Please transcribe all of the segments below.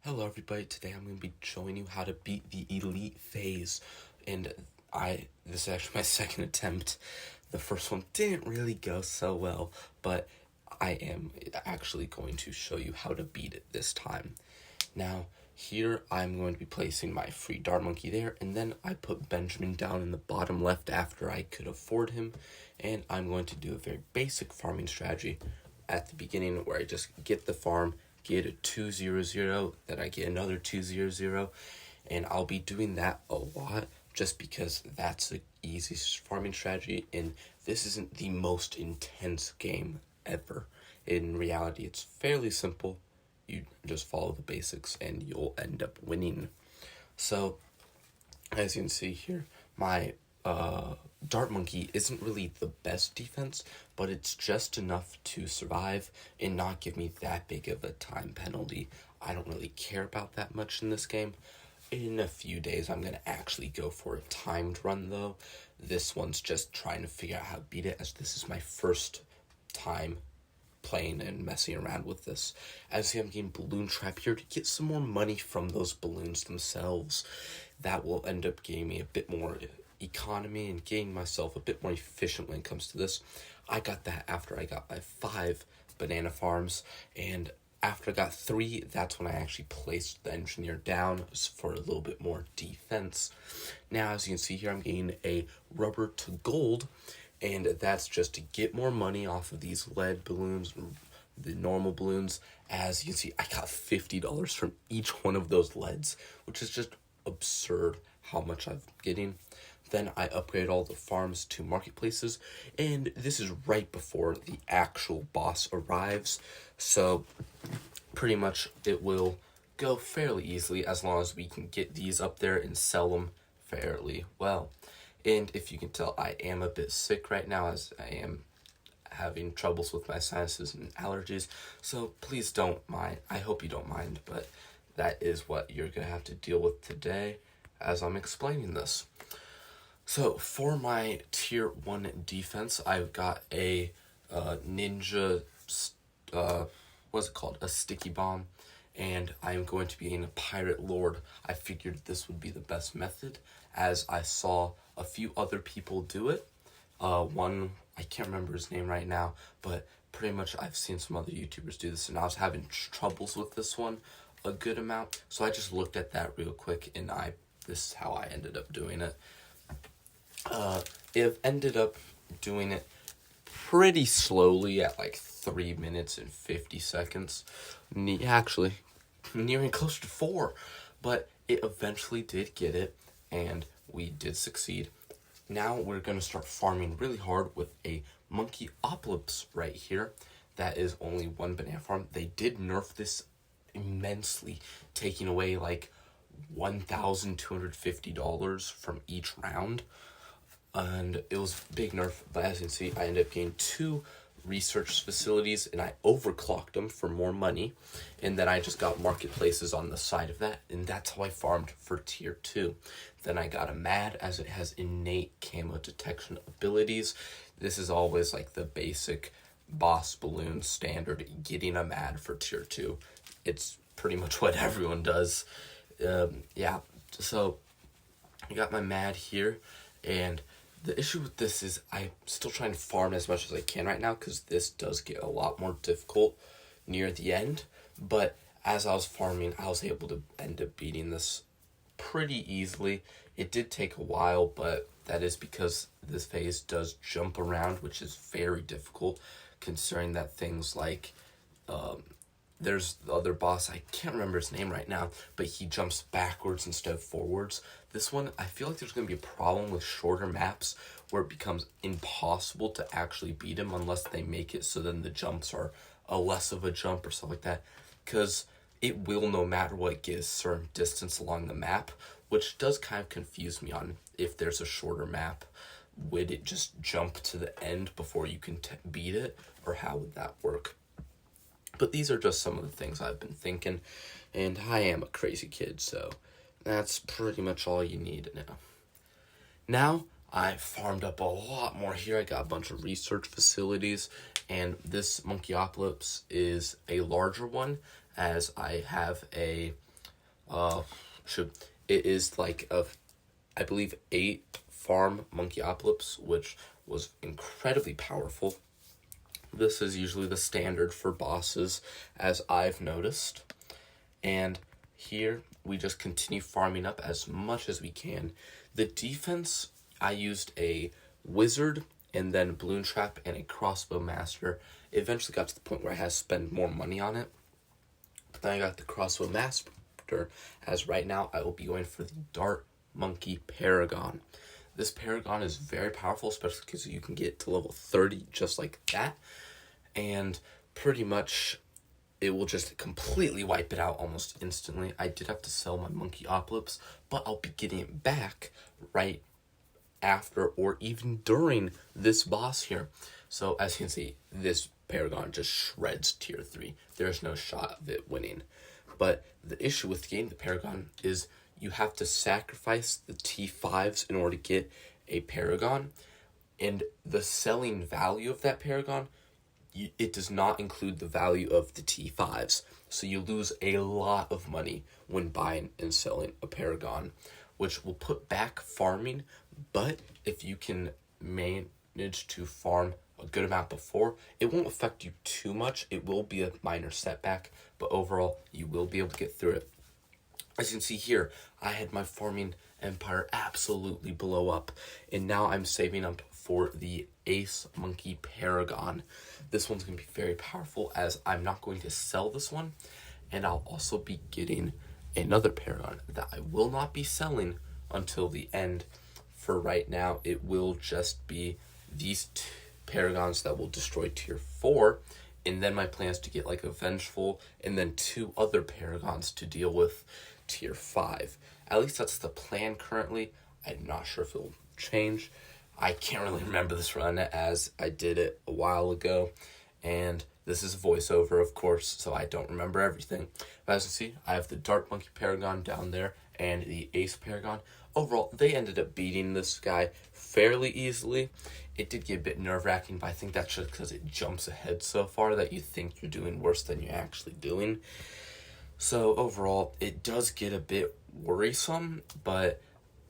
Hello everybody, today I'm going to be showing you how to beat the Elite phase, and this is actually my second attempt. The first one didn't really go so well, but I am actually going to show you how to beat it this time. Now, here I'm going to be placing my free dart monkey there, and then I put Benjamin down in the bottom left after I could afford him, and I'm going to do a very basic farming strategy at the beginning where I just get the farm, get a 2-0-0, then I get another 2-0-0, and I'll be doing that a lot just because that's the easiest farming strategy, and this isn't the most intense game ever. In reality, it's fairly simple. You just follow the basics and you'll end up winning. So, as you can see here, my Dart Monkey isn't really the best defense, but it's just enough to survive and not give me that big of a time penalty. I don't really care about that much in this game. In a few days, I'm going to actually go for a timed run, though. This one's just trying to figure out how to beat it, as this is my first time playing and messing around with this. As I'm getting Balloon Trap here to get some more money from those balloons themselves. That will end up giving me a bit more economy and getting myself a bit more efficient when it comes to this. I got that after I got my 5 banana farms, and after I got 3, that's when I actually placed the engineer down for a little bit more defense. Now, as you can see here, I'm getting a rubber to gold, and that's just to get more money off of these lead balloons, the normal balloons. As you can see, I got $50 from each one of those leads, which is just absurd how much I'm getting. Then I upgrade all the farms to marketplaces, and this is right before the actual boss arrives, so pretty much it will go fairly easily as long as we can get these up there and sell them fairly well. And if you can tell, I am a bit sick right now as I am having troubles with my sinuses and allergies, so please don't mind. I hope you don't mind, but that is what you're going to have to deal with today as I'm explaining this. So, for my tier 1 defense, I've got a ninja, what's it called? A sticky bomb, and I'm going to be in a pirate lord. I figured this would be the best method, as I saw a few other people do it. One, I can't remember his name right now, but pretty much I've seen some other YouTubers do this, and I was having troubles with this one a good amount, so I just looked at that real quick, and this is how I ended up doing it. It ended up doing it pretty slowly at like 3 minutes and 50 seconds. Actually, nearing closer to 4. But it eventually did get it, and we did succeed. Now we're going to start farming really hard with a monkey opolis right here. That is only 1 banana farm. They did nerf this immensely, taking away like $1,250 from each round. And it was a big nerf, but as you can see, I ended up getting 2 research facilities, and I overclocked them for more money, and then I just got marketplaces on the side of that, and that's how I farmed for tier 2. Then I got a MAD, as it has innate camo detection abilities. This is always like the basic boss balloon standard, getting a MAD for tier 2. It's pretty much what everyone does. Yeah, so I got my MAD here, and the issue with this is I'm still trying to farm as much as I can right now, because this does get a lot more difficult near the end. But as I was farming, I was able to end up beating this pretty easily. It did take a while, but that is because this phase does jump around, which is very difficult, considering that things like there's the other boss, I can't remember his name right now, but he jumps backwards instead of forwards. This one, I feel like there's going to be a problem with shorter maps where it becomes impossible to actually beat him unless they make it so then the jumps are a less of a jump or stuff like that. Because it will, no matter what, get a certain distance along the map, which does kind of confuse me on if there's a shorter map. Would it just jump to the end before you can beat it, or how would that work? But these are just some of the things I've been thinking, and I am a crazy kid, so that's pretty much all you need now. Now, I farmed up a lot more here. I got a bunch of research facilities, and this Monkeyopolis is a larger one, as I have a should it is like I believe 8 farm Monkeyopolis, which was incredibly powerful. This is usually the standard for bosses, as I've noticed. And here we just continue farming up as much as we can. The defense, I used a wizard and then balloon trap and a crossbow master. It eventually got to the point where I had to spend more money on it. But then I got the crossbow master, as right now I will be going for the dart monkey paragon. This paragon is very powerful, especially because you can get to level 30 just like that. And pretty much it will just completely wipe it out almost instantly. I did have to sell my Monkeyopolis, but I'll be getting it back right after or even during this boss here. So as you can see, this paragon just shreds tier 3. There's no shot of it winning. But the issue with getting the paragon is you have to sacrifice the T5s in order to get a paragon. And the selling value of that paragon, it does not include the value of the T5s. So you lose a lot of money when buying and selling a paragon, which will put back farming. But if you can manage to farm a good amount before, it won't affect you too much. It will be a minor setback, but overall, you will be able to get through it. As you can see here, I had my farming empire absolutely blow up, and now I'm saving up for the Ace Monkey Paragon. This one's going to be very powerful, as I'm not going to sell this one, and I'll also be getting another Paragon that I will not be selling until the end. For right now, it will just be these 2 Paragons that will destroy tier 4, and then my plan is to get like a Vengeful, and then 2 other Paragons to deal with tier 5. At least that's the plan currently. I'm not sure if it'll change. I can't really remember this run, as I did it a while ago, and this is voiceover, of course, so I don't remember everything. But as you see, I have the Dart Monkey Paragon down there and the Ace Paragon. Overall, they ended up beating this guy fairly easily. It did get a bit nerve-wracking, but I think that's just because it jumps ahead so far that you think you're doing worse than you're actually doing. So overall, it does get a bit worrisome, but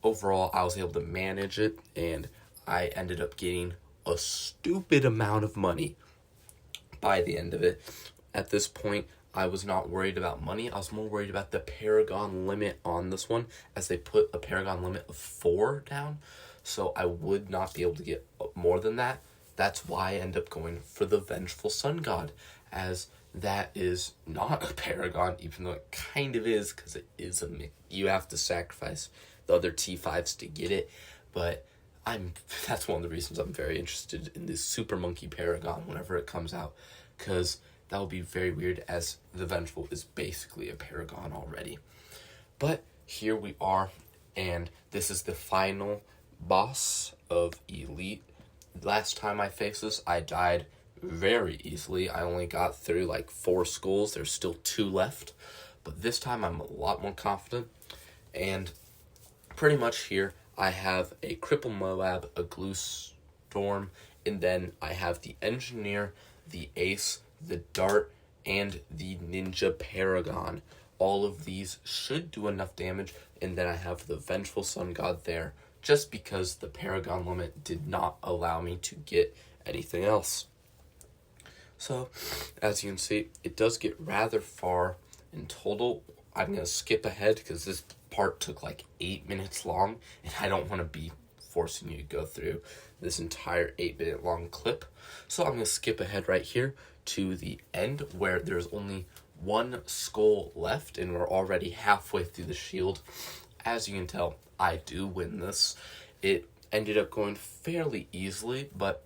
overall, I was able to manage it, and I ended up getting a stupid amount of money by the end of it. At this point, I was not worried about money. I was more worried about the Paragon limit on this one, as they put a Paragon limit of 4 down, so I would not be able to get more than that. That's why I end up going for the Vengeful Sun God, as that is not a Paragon, even though it kind of is, because it is you have to sacrifice the other T5s to get it. But that's one of the reasons I'm very interested in this Super Monkey Paragon whenever it comes out, because that will be very weird, as the Vengeful is basically a Paragon already. But here we are, and this is the final boss of Elite. Last time I faced this, I died very easily. I only got through like 4 skulls. There's still 2 left, but this time I'm a lot more confident. And pretty much here I have a Cripple Moab, a Glue Storm, and then I have the Engineer, the Ace, the Dart, and the Ninja Paragon. All of these should do enough damage, and then I have the Vengeful Sun God there, just because the Paragon limit did not allow me to get anything else. So, as you can see, it does get rather far in total. I'm going to skip ahead because this part took like 8 minutes long, and I don't want to be forcing you to go through this entire 8-minute long clip. So I'm going to skip ahead right here to the end, where there's only 1 skull left, and we're already halfway through the shield. As you can tell, I do win this. It ended up going fairly easily, but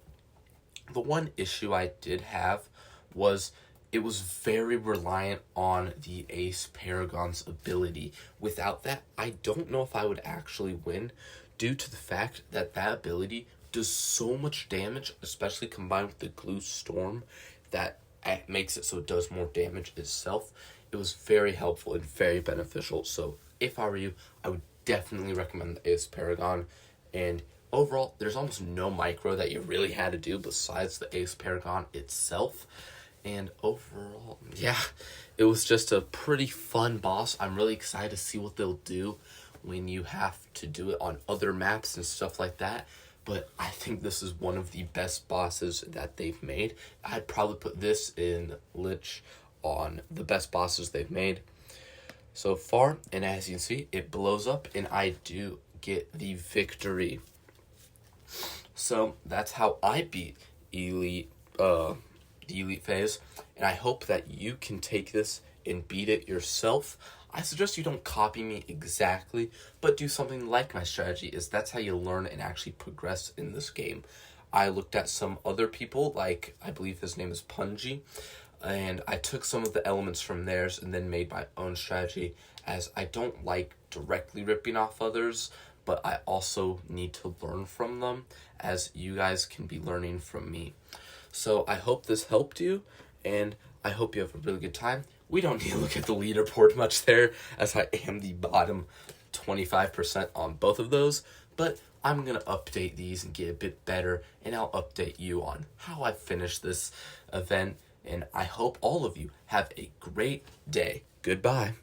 the one issue I did have was it was very reliant on the Ace Paragon's ability. Without that, I don't know if I would actually win, due to the fact that that ability does so much damage, especially combined with the Glue Storm, that it makes it so it does more damage itself. It was very helpful and very beneficial. So if I were you, I would definitely recommend the Ace Paragon. And overall, there's almost no micro that you really had to do besides the Ace Paragon itself. And overall, yeah, it was just a pretty fun boss. I'm really excited to see what they'll do when you have to do it on other maps and stuff like that. But I think this is one of the best bosses that they've made. I'd probably put this in Lich on the best bosses they've made so far. And as you can see, it blows up and I do get the victory. So that's how I beat the Elite Phase, and I hope that you can take this and beat it yourself. I suggest you don't copy me exactly, but do something like my strategy, is that's how you learn and actually progress in this game. I looked at some other people, like I believe his name is Punji, and I took some of the elements from theirs and then made my own strategy, as I don't like directly ripping off others, but I also need to learn from them, as you guys can be learning from me. So I hope this helped you, and I hope you have a really good time. We don't need to look at the leaderboard much there, as I am the bottom 25% on both of those, but I'm going to update these and get a bit better, and I'll update you on how I finish this event, and I hope all of you have a great day. Goodbye.